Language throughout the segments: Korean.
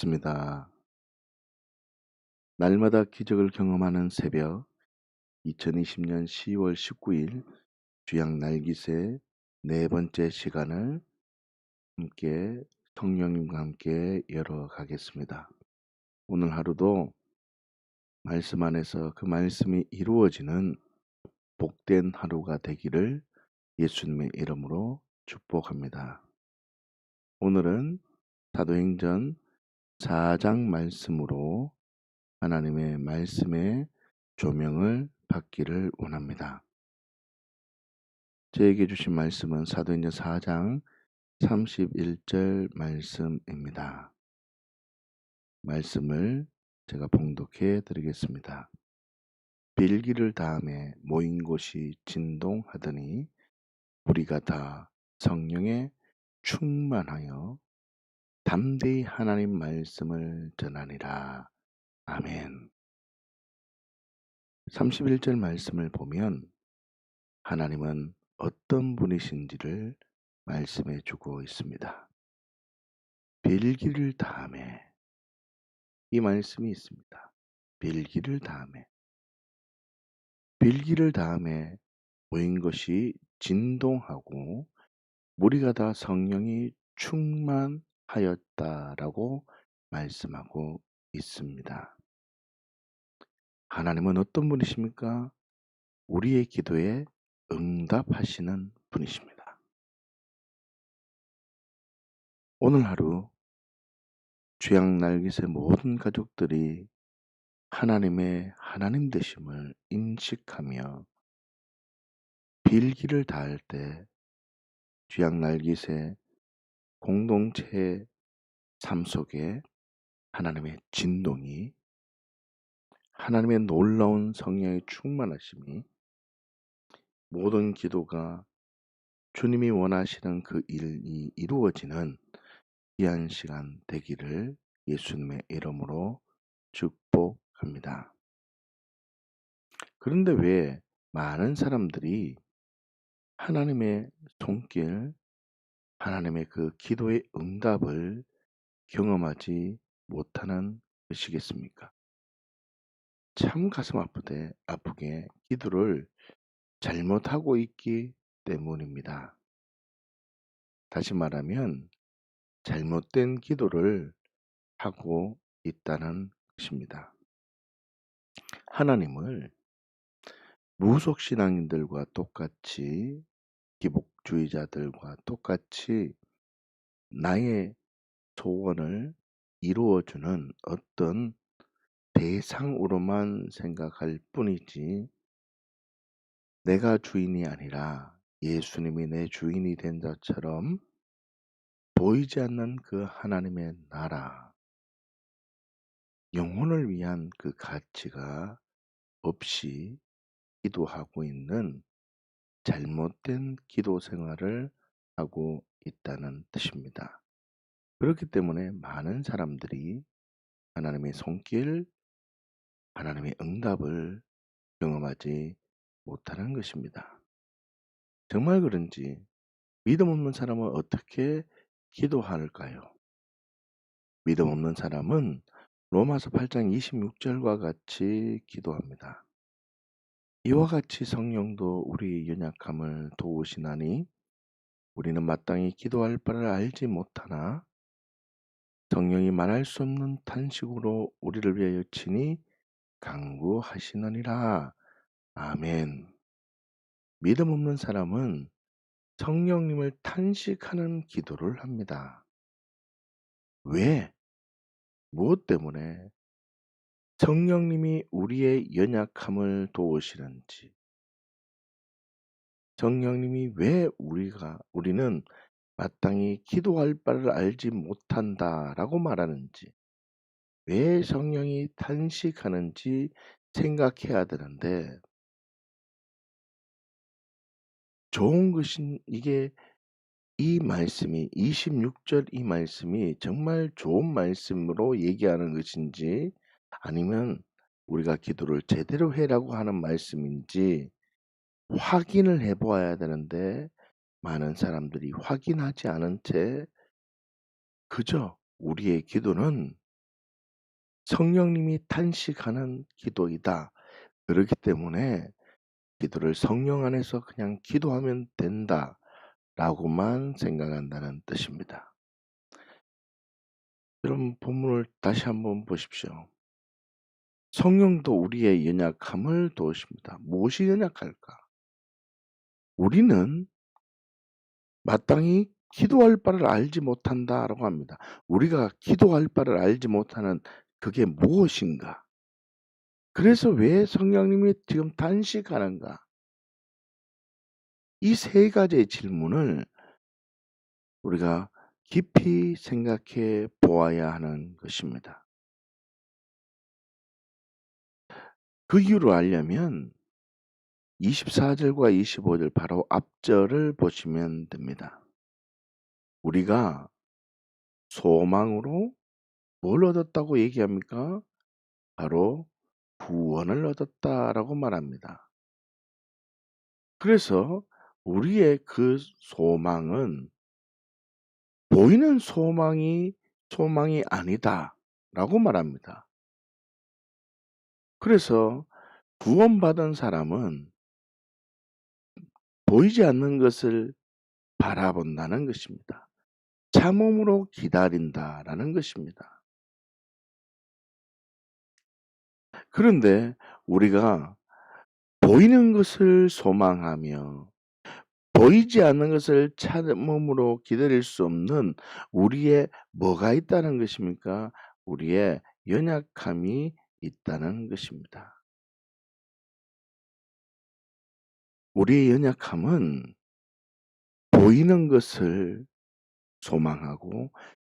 습니다. 날마다 기적을 경험하는 새벽 2020년 10월 19일 주양 날기세 네 번째 시간을 함께 성령님과 함께 열어가겠습니다. 오늘 하루도 말씀 안에서 그 말씀이 이루어지는 복된 하루가 되기를 예수님의 이름으로 축복합니다. 오늘은 사도행전 4장 말씀으로 하나님의 말씀에 조명을 받기를 원합니다. 저에게 주신 말씀은 사도행전 4장 31절 말씀입니다. 말씀을 제가 봉독해 드리겠습니다. 빌기를 다음에 모인 곳이 진동하더니 우리가 다 성령에 충만하여 담대히 하나님 말씀을 전하니라. 아멘. 31절 말씀을 보면 하나님은 어떤 분이신지를 말씀해 주고 있습니다. 빌기를 다음에 이 말씀이 있습니다. 빌기를 다음에 모인 것이 진동하고 무리가 다 성령이 충만하였다라고 말씀하고 있습니다. 하나님은 어떤 분이십니까? 우리의 기도에 응답하시는 분이십니다. 오늘 하루 주양 날깃의 모든 가족들이 하나님의 하나님 되심을 인식하며 빌기를 다할 때 주양 날깃의 공동체의 삶 속에 하나님의 진동이, 하나님의 놀라운 성령의 충만하심이, 모든 기도가 주님이 원하시는 그 일이 이루어지는 귀한 시간 되기를 예수님의 이름으로 축복합니다. 그런데 왜 많은 사람들이 하나님의 손길, 하나님의 그 기도의 응답을 경험하지 못하는 것이겠습니까? 참 가슴 아프게 기도를 잘못하고 있기 때문입니다. 다시 말하면 잘못된 기도를 하고 있다는 것입니다. 하나님을 무속신앙인들과 똑같이, 기복주의자들과 똑같이 나의 소원을 이루어주는 어떤 대상으로만 생각할 뿐이지, 내가 주인이 아니라 예수님이 내 주인이 된 자처럼 보이지 않는 그 하나님의 나라, 영혼을 위한 그 가치가 없이 기도하고 있는 잘못된 기도 생활을 하고 있다는 뜻입니다. 그렇기 때문에 많은 사람들이 하나님의 손길, 하나님의 응답을 경험하지 못하는 것입니다. 정말 그런지 믿음 없는 사람은 어떻게 기도할까요? 믿음 없는 사람은 로마서 8장 26절과 같이 기도합니다. 이와 같이 성령도 우리의 연약함을 도우시나니 우리는 마땅히 기도할 바를 알지 못하나 성령이 말할 수 없는 탄식으로 우리를 위하여 친히 간구하시느니라. 아멘. 믿음 없는 사람은 성령님을 탄식하는 기도를 합니다. 왜? 무엇 때문에? 성령님이 우리의 연약함을 도우시는지, 성령님이 왜 우리는 마땅히 기도할 바를 알지 못한다라고 말하는지, 왜 성령이 탄식하는지 생각해야 되는데, 좋은 것인 이게, 이 말씀이 26절 이 말씀이 정말 좋은 말씀으로 얘기하는 것인지, 아니면 우리가 기도를 제대로 해라고 하는 말씀인지 확인을 해 보아야 되는데, 많은 사람들이 확인하지 않은 채 그저 우리의 기도는 성령님이 탄식하는 기도이다. 그렇기 때문에 기도를 성령 안에서 그냥 기도하면 된다라고만 생각한다는 뜻입니다. 여러분 본문을 다시 한번 보십시오. 성령도 우리의 연약함을 도우십니다. 무엇이 연약할까? 우리는 마땅히 기도할 바를 알지 못한다라고 합니다. 우리가 기도할 바를 알지 못하는 그게 무엇인가? 그래서 왜 성령님이 지금 탄식하는가? 이 세 가지의 질문을 우리가 깊이 생각해 보아야 하는 것입니다. 그 이유를 알려면 24절과 25절 바로 앞절을 보시면 됩니다. 우리가 소망으로 뭘 얻었다고 얘기합니까? 바로 구원을 얻었다라고 말합니다. 그래서 우리의 그 소망은 보이는 소망이 아니다라고 말합니다. 그래서 구원받은 사람은 보이지 않는 것을 바라본다는 것입니다. 참음으로 기다린다라는 것입니다. 그런데 우리가 보이는 것을 소망하며 보이지 않는 것을 참음으로 기다릴 수 없는 우리의 뭐가 있다는 것입니까? 우리의 연약함이 있다는 것입니다. 우리의 연약함은 보이는 것을 소망하고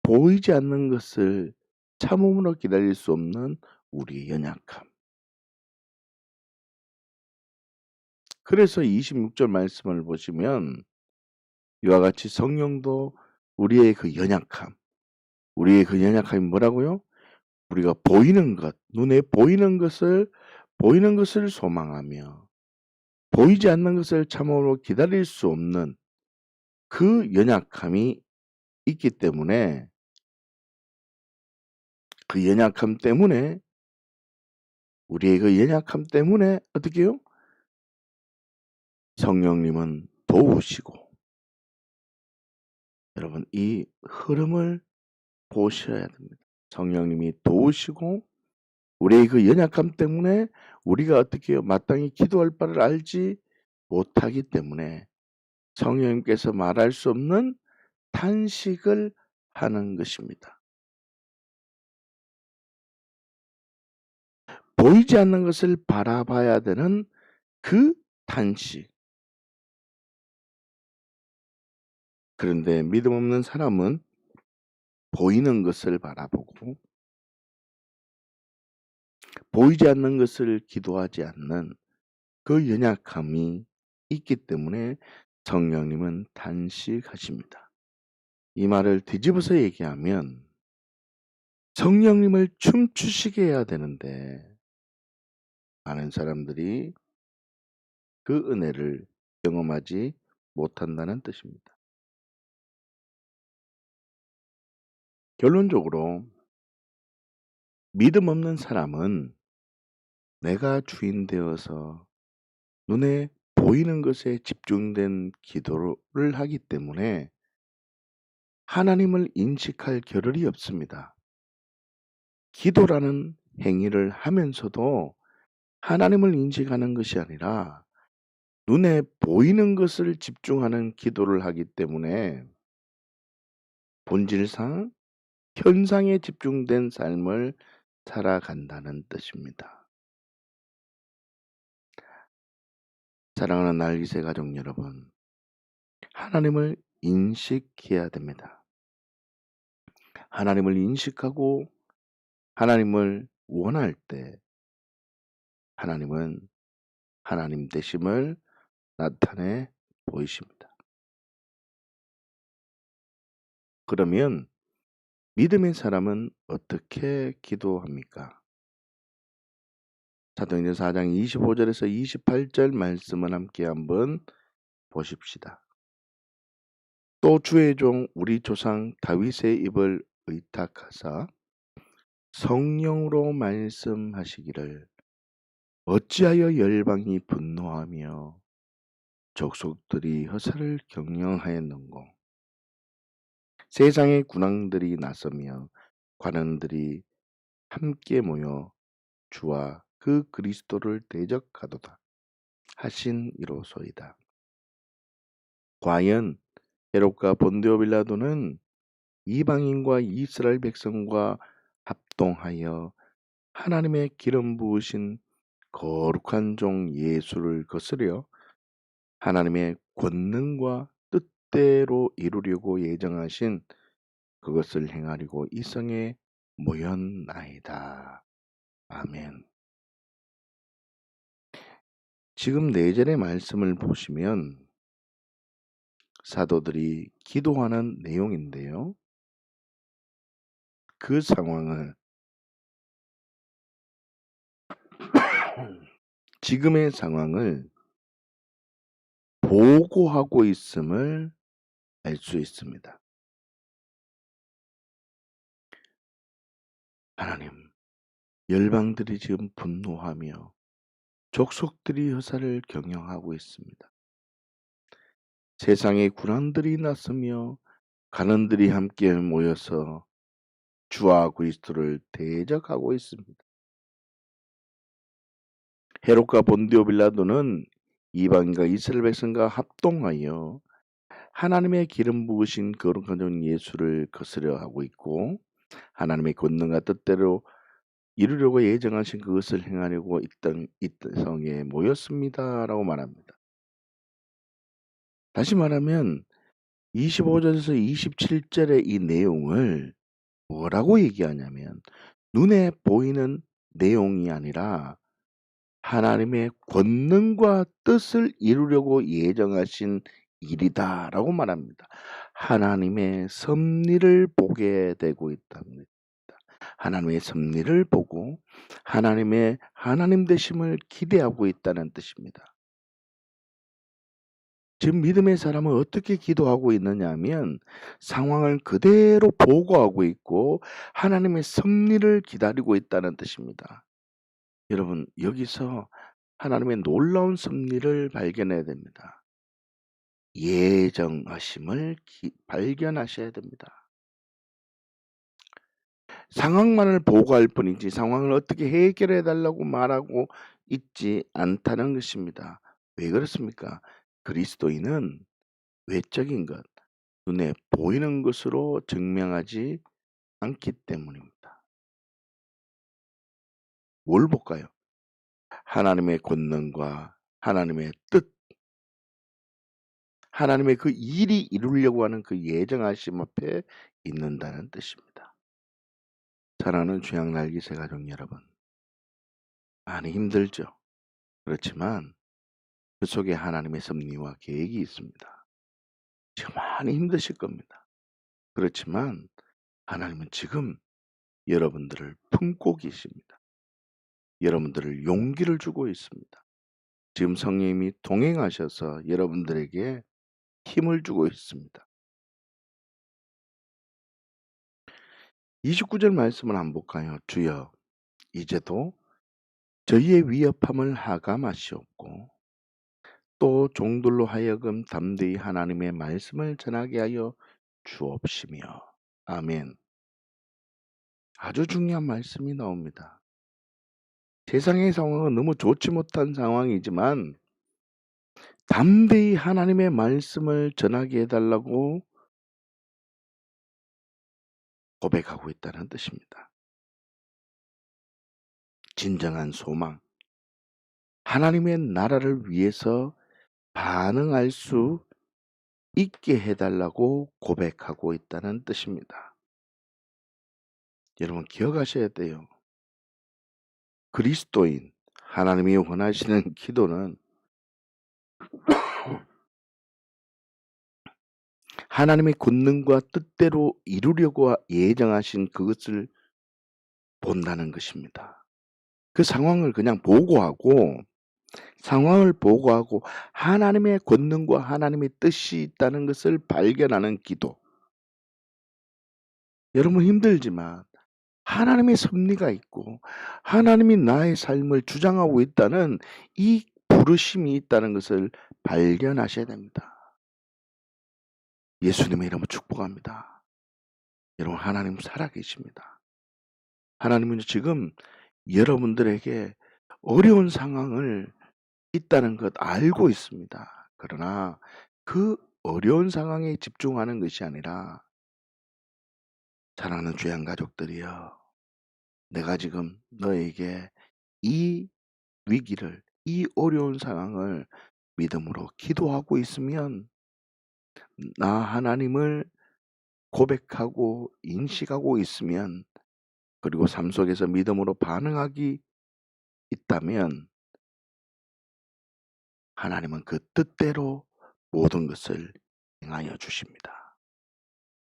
보이지 않는 것을 참음으로 기다릴 수 없는 우리의 연약함. 그래서 26절 말씀을 보시면 이와 같이 성령도 우리의 그 연약함이 뭐라고요? 우리가 보이는 것, 눈에 보이는 것을 소망하며 보이지 않는 것을 참음으로 기다릴 수 없는 그 연약함이 있기 때문에 그 연약함 때문에 우리의 그 연약함 때문에 어떻게 해요? 성령님은 도우시고 여러분 이 흐름을 보셔야 됩니다. 성령님이 도우시고 우리의 그 연약함 때문에 우리가 어떻게 해요? 마땅히 기도할 바를 알지 못하기 때문에 성령님께서 말할 수 없는 탄식을 하는 것입니다. 보이지 않는 것을 바라봐야 되는 그 탄식. 그런데 믿음 없는 사람은 보이는 것을 바라보고 보이지 않는 것을 기도하지 않는 그 연약함이 있기 때문에 성령님은 탄식하십니다. 이 말을 뒤집어서 얘기하면 성령님을 춤추시게 해야 되는데 많은 사람들이 그 은혜를 경험하지 못한다는 뜻입니다. 결론적으로 믿음 없는 사람은 내가 주인 되어서 눈에 보이는 것에 집중된 기도를 하기 때문에 하나님을 인식할 겨를이 없습니다. 기도라는 행위를 하면서도 하나님을 인식하는 것이 아니라 눈에 보이는 것을 집중하는 기도를 하기 때문에 본질상 현상에 집중된 삶을 살아간다는 뜻입니다. 사랑하는 날기세 가족 여러분, 하나님을 인식해야 됩니다. 하나님을 인식하고 하나님을 원할 때 하나님은 하나님 되심을 나타내 보이십니다. 그러면 믿음의 사람은 어떻게 기도합니까? 사도행전 4장 25절에서 28절 말씀을 함께 한번 보십시다. 또 주의 종 우리 조상 다윗의 입을 의탁하사 성령으로 말씀하시기를 어찌하여 열방이 분노하며 족속들이 허사를 경영하였는고. 세상의 군왕들이 나서며 관원들이 함께 모여 주와 그 그리스도를 대적하도다 하신 이로소이다. 과연 헤롯과 본디오 빌라도는 이방인과 이스라엘 백성과 합동하여 하나님의 기름 부으신 거룩한 종 예수를 거스려 하나님의 권능과 뜻대로 이루려고 예정하신 그것을 행하려고 이 성에 모였나이다. 아멘. 지금 4절의 말씀을 보시면 사도들이 기도하는 내용인데요. 그 상황을 지금의 상황을 보고하고 있음을 알 수 있습니다. 하나님, 열방들이 지금 분노하며 족속들이 허사를 경영하고 있습니다. 세상의 군왕들이 나서며 간원들이 함께 모여서 주와 그리스도를 대적하고 있습니다. 헤롯과 본디오 빌라도는 이방인과 이스라엘 백성과 합동하여 하나님의 기름 부으신 거룩한 종 예수를 거스려 하고 있고 하나님의 권능과 뜻대로 이루려고 예정하신 그것을 행하려고 이 성에 모였습니다라고 말합니다. 다시 말하면 25절에서 27절의 이 내용을 뭐라고 얘기하냐면 눈에 보이는 내용이 아니라 하나님의 권능과 뜻을 이루려고 예정하신 일이다라고 말합니다. 하나님의 섭리를 보게 되고 있답니다. 하나님의 섭리를 보고 하나님 되심을 기대하고 있다는 뜻입니다. 지금 믿음의 사람은 어떻게 기도하고 있느냐 하면 상황을 그대로 보고하고 있고 하나님의 섭리를 기다리고 있다는 뜻입니다. 여러분, 여기서 하나님의 놀라운 섭리를 발견해야 됩니다. 예정하심을 발견하셔야 됩니다. 상황만을 보고할 뿐이지 상황을 어떻게 해결해 달라고 말하고 있지 않다는 것입니다. 왜 그렇습니까? 그리스도인은 외적인 것, 눈에 보이는 것으로 증명하지 않기 때문입니다. 뭘 볼까요? 하나님의 권능과 하나님의 뜻, 하나님의 그 일이 이루려고 하는 그 예정하심 앞에 있는다는 뜻입니다. 사랑하는 주양날개새 가족 여러분, 많이 힘들죠. 그렇지만 그 속에 하나님의 섭리와 계획이 있습니다. 지금 많이 힘드실 겁니다. 그렇지만 하나님은 지금 여러분들을 품고 계십니다. 여러분들을 용기를 주고 있습니다. 지금 성령님이 동행하셔서 여러분들에게 힘을 주고 있습니다. 29절 말씀을 한번 볼까요? 주여, 이제도 저희의 위협함을 하감하시옵고 또 종들로 하여금 담대히 하나님의 말씀을 전하게 하여 주옵시며. 아멘. 아주 중요한 말씀이 나옵니다. 세상의 상황은 너무 좋지 못한 상황이지만 담대히 하나님의 말씀을 전하게 해달라고 고백하고 있다는 뜻입니다. 진정한 소망, 하나님의 나라를 위해서 반응할 수 있게 해달라고 고백하고 있다는 뜻입니다. 여러분 기억하셔야 돼요. 그리스도인, 하나님이 원하시는 기도는 하나님의 권능과 뜻대로 이루려고 예정하신 그것을 본다는 것입니다. 그 상황을 그냥 보고하고 하나님의 권능과 하나님의 뜻이 있다는 것을 발견하는 기도. 여러분 힘들지만 하나님의 섭리가 있고 하나님이 나의 삶을 주장하고 있다는 이 부르심이 있다는 것을 발견하셔야 됩니다. 예수님의 이름으로 축복합니다. 여러분, 하나님 살아계십니다. 하나님은 지금 여러분들에게 어려운 상황을 있다는 것 알고 있습니다. 그러나 그 어려운 상황에 집중하는 것이 아니라, 사랑하는 주양 가족들이여, 내가 지금 너에게 이 위기를, 이 어려운 상황을 믿음으로 기도하고 있으면 나 하나님을 고백하고 인식하고 있으면, 그리고 삶 속에서 믿음으로 반응하기 있다면 하나님은 그 뜻대로 모든 것을 행하여 주십니다.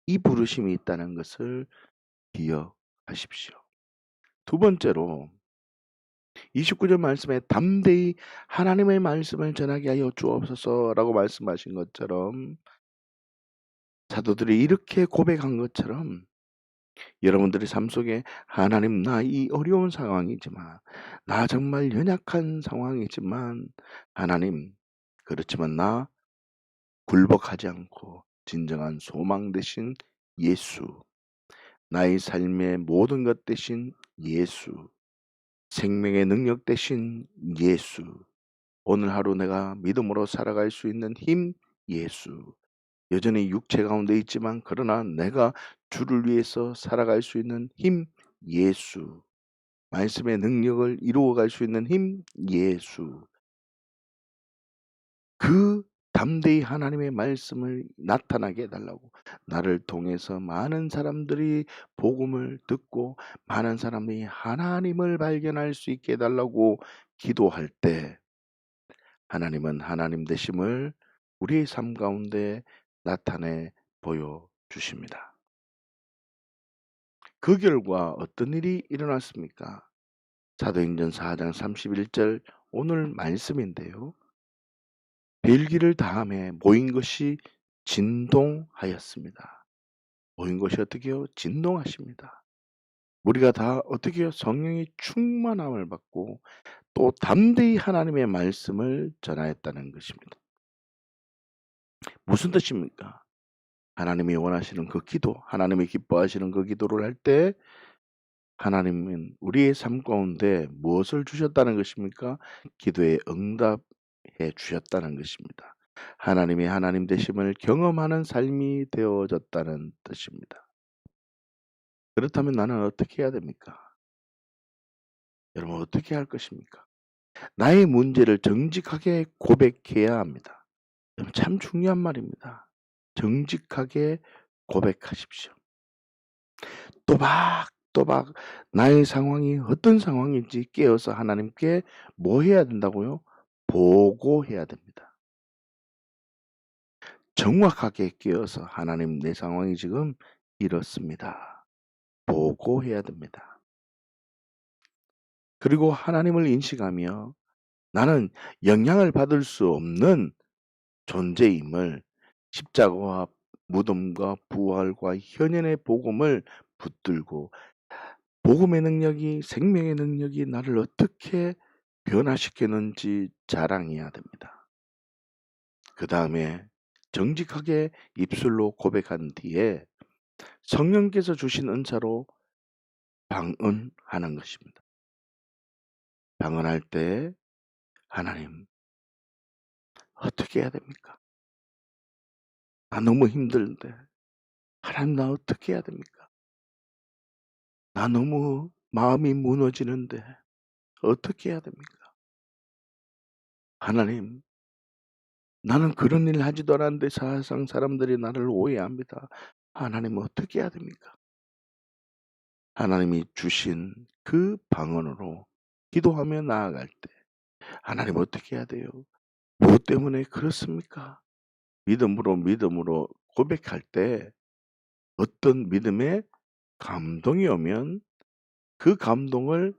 이 부르심이 있다는 것을 기억하십시오. 두 번째로 29절 말씀에 담대히 하나님의 말씀을 전하게 하여 주옵소서라고 말씀하신 것처럼, 사도들이 이렇게 고백한 것처럼 여러분들의 삶 속에 하나님, 나 이 어려운 상황이지만, 나 정말 연약한 상황이지만 하나님, 그렇지만 나 굴복하지 않고 진정한 소망 되신 예수, 나의 삶의 모든 것 되신 예수, 생명의 능력 되신 예수, 오늘 하루 내가 믿음으로 살아갈 수 있는 힘 예수, 여전히 육체 가운데 있지만 그러나 내가 주를 위해서 살아갈 수 있는 힘 예수, 말씀의 능력을 이루어갈 수 있는 힘 예수, 그 담대히 하나님의 말씀을 나타나게 해달라고, 나를 통해서 많은 사람들이 복음을 듣고 많은 사람이 하나님을 발견할 수 있게 해달라고 기도할 때, 하나님은 하나님 되심을 우리의 삶 가운데 나타내 보여주십니다. 그 결과 어떤 일이 일어났습니까? 사도행전 4장 31절 오늘 말씀인데요. 벨기를 다음에 모인 것이 진동하였습니다. 모인 것이 어떻게요? 진동하십니다. 우리가 다 어떻게요? 성령의 충만함을 받고 또 담대히 하나님의 말씀을 전하였다는 것입니다. 무슨 뜻입니까? 하나님이 원하시는 그 기도, 하나님이 기뻐하시는 그 기도를 할 때 하나님은 우리의 삶 가운데 무엇을 주셨다는 것입니까? 기도에 응답해 주셨다는 것입니다. 하나님이 하나님 되심을 경험하는 삶이 되어졌다는 뜻입니다. 그렇다면 나는 어떻게 해야 됩니까? 여러분, 어떻게 할 것입니까? 나의 문제를 정직하게 고백해야 합니다. 여러분, 참 중요한 말입니다. 정직하게 고백하십시오. 또박또박 나의 상황이 어떤 상황인지 깨어서 하나님께 뭐 해야 된다고요? 보고해야 됩니다. 정확하게 깨어서 하나님, 내 상황이 지금 이렇습니다. 보고해야 됩니다. 그리고 하나님을 인식하며 나는 영향을 받을 수 없는 존재임을, 십자가와 무덤과 부활과 현현의 복음을 붙들고 복음의 능력이, 생명의 능력이 나를 어떻게 변화시켰는지 자랑해야 됩니다. 그 다음에 정직하게 입술로 고백한 뒤에 성령께서 주신 은사로 방언하는 것입니다. 방언할 때 하나님, 어떻게 해야 됩니까? 나 너무 힘든데 하나님, 나 어떻게 해야 됩니까? 나 너무 마음이 무너지는데 어떻게 해야 됩니까? 하나님, 나는 그런 일 하지도 않았는데 사실상 사람들이 나를 오해합니다. 하나님, 어떻게 해야 됩니까? 하나님이 주신 그 방언으로 기도하며 나아갈 때 하나님, 어떻게 해야 돼요? 무엇 때문에 그렇습니까? 믿음으로 고백할 때 어떤 믿음의 감동이 오면 그 감동을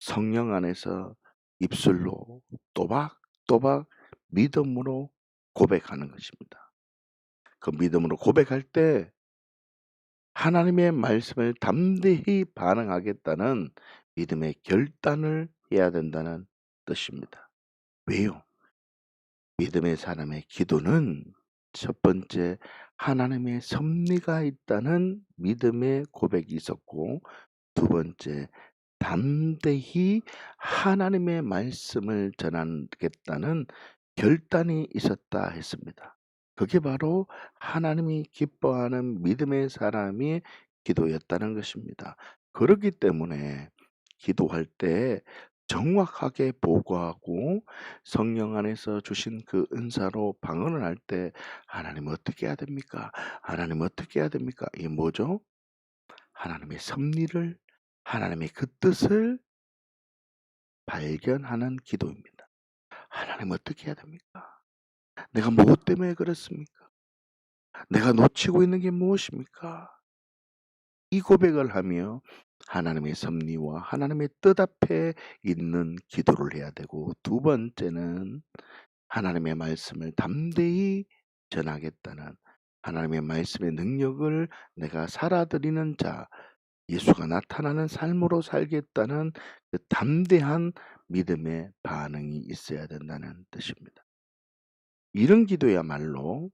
성령 안에서 입술로 또박또박 믿음으로 고백하는 것입니다. 그 믿음으로 고백할 때 하나님의 말씀을 담대히 반응하겠다는 믿음의 결단을 해야 된다는 뜻입니다. 왜요? 믿음의 사람의 기도는 첫 번째 하나님의 섭리가 있다는 믿음의 고백이 있었고, 두 번째 담대히 하나님의 말씀을 전하겠다는 결단이 있었다 했습니다. 그게 바로 하나님이 기뻐하는 믿음의 사람의 기도였다는 것입니다. 그렇기 때문에 기도할 때 정확하게 보고하고 성령 안에서 주신 그 은사로 방언을 할 때 하나님 어떻게 해야 됩니까? 하나님 어떻게 해야 됩니까? 이게 뭐죠? 하나님의 섭리를, 하나님의 그 뜻을 발견하는 기도입니다. 하나님 어떻게 해야 됩니까? 내가 무엇 때문에 그렇습니까? 내가 놓치고 있는 게 무엇입니까? 이 고백을 하며 하나님의 섭리와 하나님의 뜻 앞에 있는 기도를 해야 되고, 두 번째는 하나님의 말씀을 담대히 전하겠다는, 하나님의 말씀의 능력을 내가 살아드리는 자, 예수가 나타나는 삶으로 살겠다는 그 담대한 믿음의 반응이 있어야 된다는 뜻입니다. 이런 기도야말로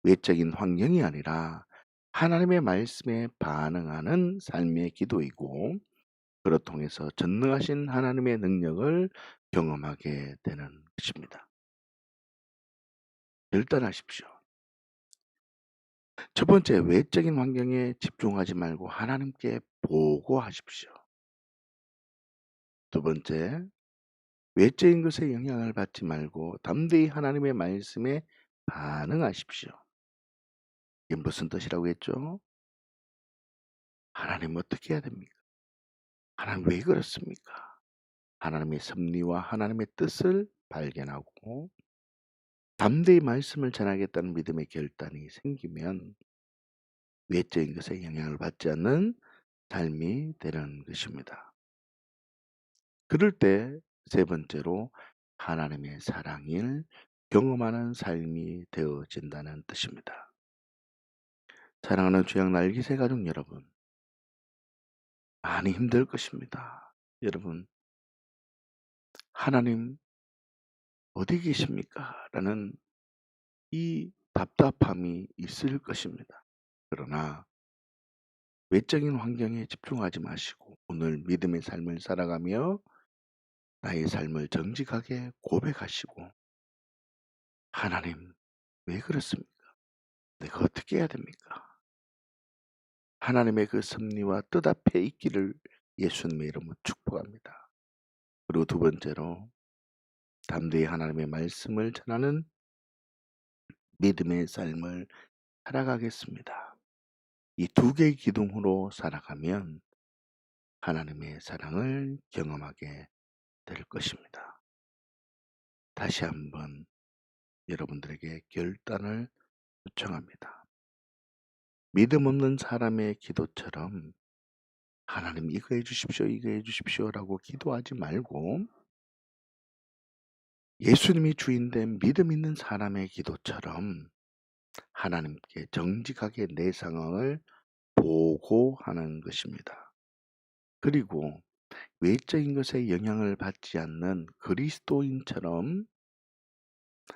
외적인 환경이 아니라 하나님의 말씀에 반응하는 삶의 기도이고, 그를 통해서 전능하신 하나님의 능력을 경험하게 되는 것입니다. 결단하십시오. 첫 번째, 외적인 환경에 집중하지 말고 하나님께 보고하십시오. 두 번째, 외적인 것에 영향을 받지 말고 담대히 하나님의 말씀에 반응하십시오. 이게 무슨 뜻이라고 했죠? 하나님 어떻게 해야 됩니까? 하나님 왜 그렇습니까? 하나님의 섭리와 하나님의 뜻을 발견하고 담대히 말씀을 전하겠다는 믿음의 결단이 생기면 외적인 것에 영향을 받지 않는 삶이 되는 것입니다. 그럴 때 세 번째로 하나님의 사랑을 경험하는 삶이 되어진다는 뜻입니다. 사랑하는 주양 날기새 가족 여러분, 많이 힘들 것입니다. 여러분, 하나님 어디 계십니까? 라는 이 답답함이 있을 것입니다. 그러나 외적인 환경에 집중하지 마시고 오늘 믿음의 삶을 살아가며 나의 삶을 정직하게 고백하시고, 하나님 왜 그렇습니까? 내가 어떻게 해야 됩니까? 하나님의 그 섭리와 뜻 앞에 있기를 예수님의 이름으로 축복합니다. 그리고 두 번째로 담대히 하나님의 말씀을 전하는 믿음의 삶을 살아가겠습니다. 이 두 개의 기둥으로 살아가면 하나님의 사랑을 경험하게 될 것입니다. 다시 한번 여러분들에게 결단을 요청합니다. 믿음 없는 사람의 기도처럼 하나님 이거 해주십시오, 이거 해주십시오라고 기도하지 말고 예수님이 주인된 믿음 있는 사람의 기도처럼 하나님께 정직하게 내 상황을 보고하는 것입니다. 그리고 외적인 것에 영향을 받지 않는 그리스도인처럼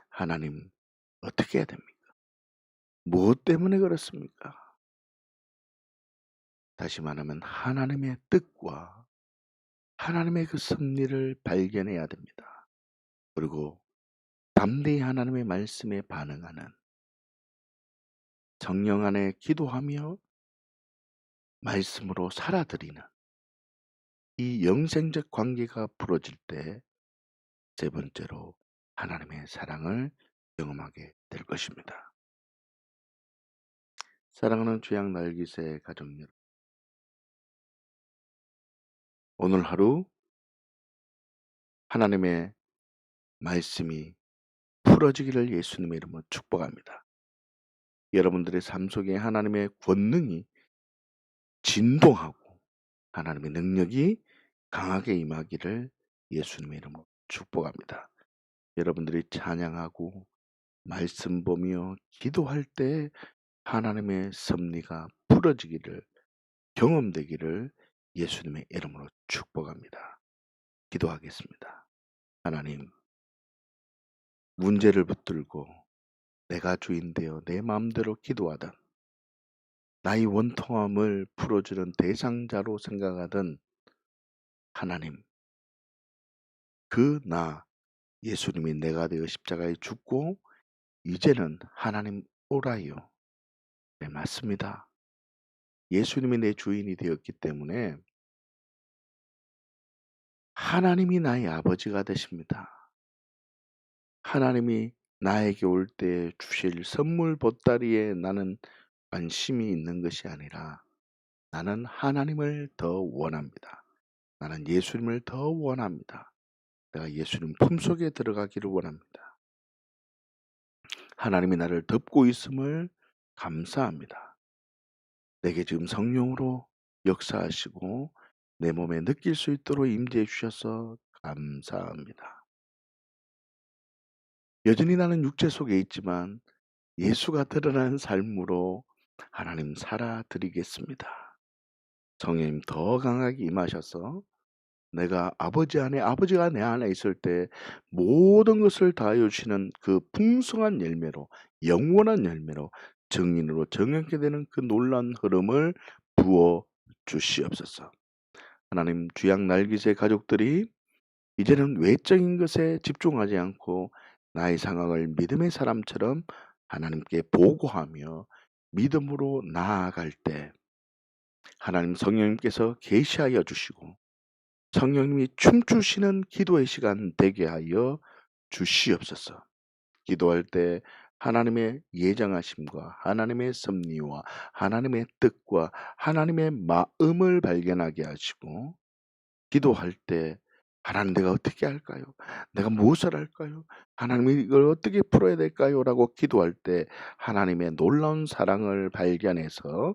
하나님 어떻게 해야 됩니까? 무엇 때문에 그렇습니까? 다시 말하면 하나님의 뜻과 하나님의 그 섭리를 발견해야 됩니다. 그리고 담대히 하나님의 말씀에 반응하는, 성령 안에 기도하며 말씀으로 살아드리는 이 영생적 관계가 풀어질 때 세 번째로 하나님의 사랑을 경험하게 될 것입니다. 사랑하는 주양 날기새 가족 여러분, 오늘 하루 하나님의 말씀이 풀어지기를 예수님의 이름으로 축복합니다. 여러분들의 삶 속에 하나님의 권능이 진동하고 하나님의 능력이 강하게 임하기를 예수님의 이름으로 축복합니다. 여러분들이 찬양하고 말씀 보며 기도할 때 하나님의 섭리가 풀어지기를 경험되기를 예수님의 이름으로 축복합니다. 기도하겠습니다. 하나님, 문제를 붙들고 내가 주인 되어 내 마음대로 기도하던 나의 원통함을 풀어주는 대상자로 생각하던 하나님, 그 나 예수님이 내가 되어 십자가에 죽고 이제는 하나님 오라요. 네, 맞습니다. 예수님이 내 주인이 되었기 때문에 하나님이 나의 아버지가 되십니다. 하나님이 나에게 올 때 주실 선물 보따리에 나는 관심이 있는 것이 아니라 나는 하나님을 더 원합니다. 나는 예수님을 더 원합니다. 내가 예수님 품속에 들어가기를 원합니다. 하나님이 나를 덮고 있음을 감사합니다. 내게 지금 성령으로 역사하시고 내 몸에 느낄 수 있도록 임재해 주셔서 감사합니다. 여전히 나는 육체 속에 있지만 예수가 드러나는 삶으로 하나님 살아드리겠습니다. 성령님 더 강하게 임하셔서 내가 아버지 안에 아버지가 내 안에 있을 때 모든 것을 다하여 주시는 그 풍성한 열매로 영원한 열매로 증인으로 정하게 되는 그 놀라운 흐름을 부어 주시옵소서. 하나님 주양 날기세 가족들이 이제는 외적인 것에 집중하지 않고 나의 상황을 믿음의 사람처럼 하나님께 보고하며 믿음으로 나아갈 때 하나님 성령님께서 계시하여 주시고 성령님이 춤추시는 기도의 시간 되게 하여 주시옵소서. 기도할 때 하나님의 예정하심과 하나님의 섭리와 하나님의 뜻과 하나님의 마음을 발견하게 하시고 기도할 때 하나님 내가 어떻게 할까요? 내가 무엇을 할까요? 하나님 이걸 어떻게 풀어야 될까요? 라고 기도할 때 하나님의 놀라운 사랑을 발견해서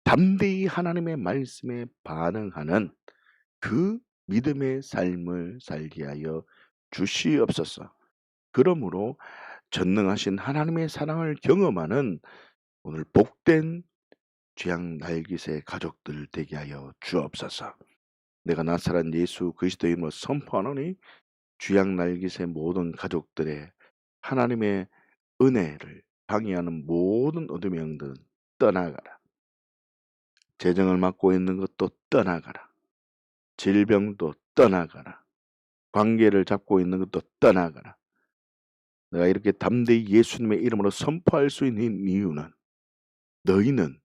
담대히 하나님의 말씀에 반응하는 그 믿음의 삶을 살게 하여 주시옵소서. 그러므로 전능하신 하나님의 사랑을 경험하는 오늘 복된 죄악 날깃의 가족들 되게 하여 주옵소서. 내가 나사렛 예수 그리스도의 이름으로 선포하노니 죄악 날깃의 모든 가족들의 하나님의 은혜를 방해하는 모든 어둠의 영들은 떠나가라. 재정을 맡고 있는 것도 떠나가라. 질병도 떠나가라. 관계를 잡고 있는 것도 떠나가라. 내가 이렇게 담대히 예수님의 이름으로 선포할 수 있는 이유는 너희는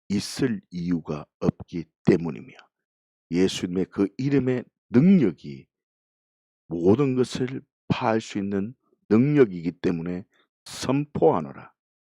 있을 이유가 없기 때문이며 예수님의 그 이름의 능력이 모든 것을 파할 수 있는 능력이기 때문에 선포하노라.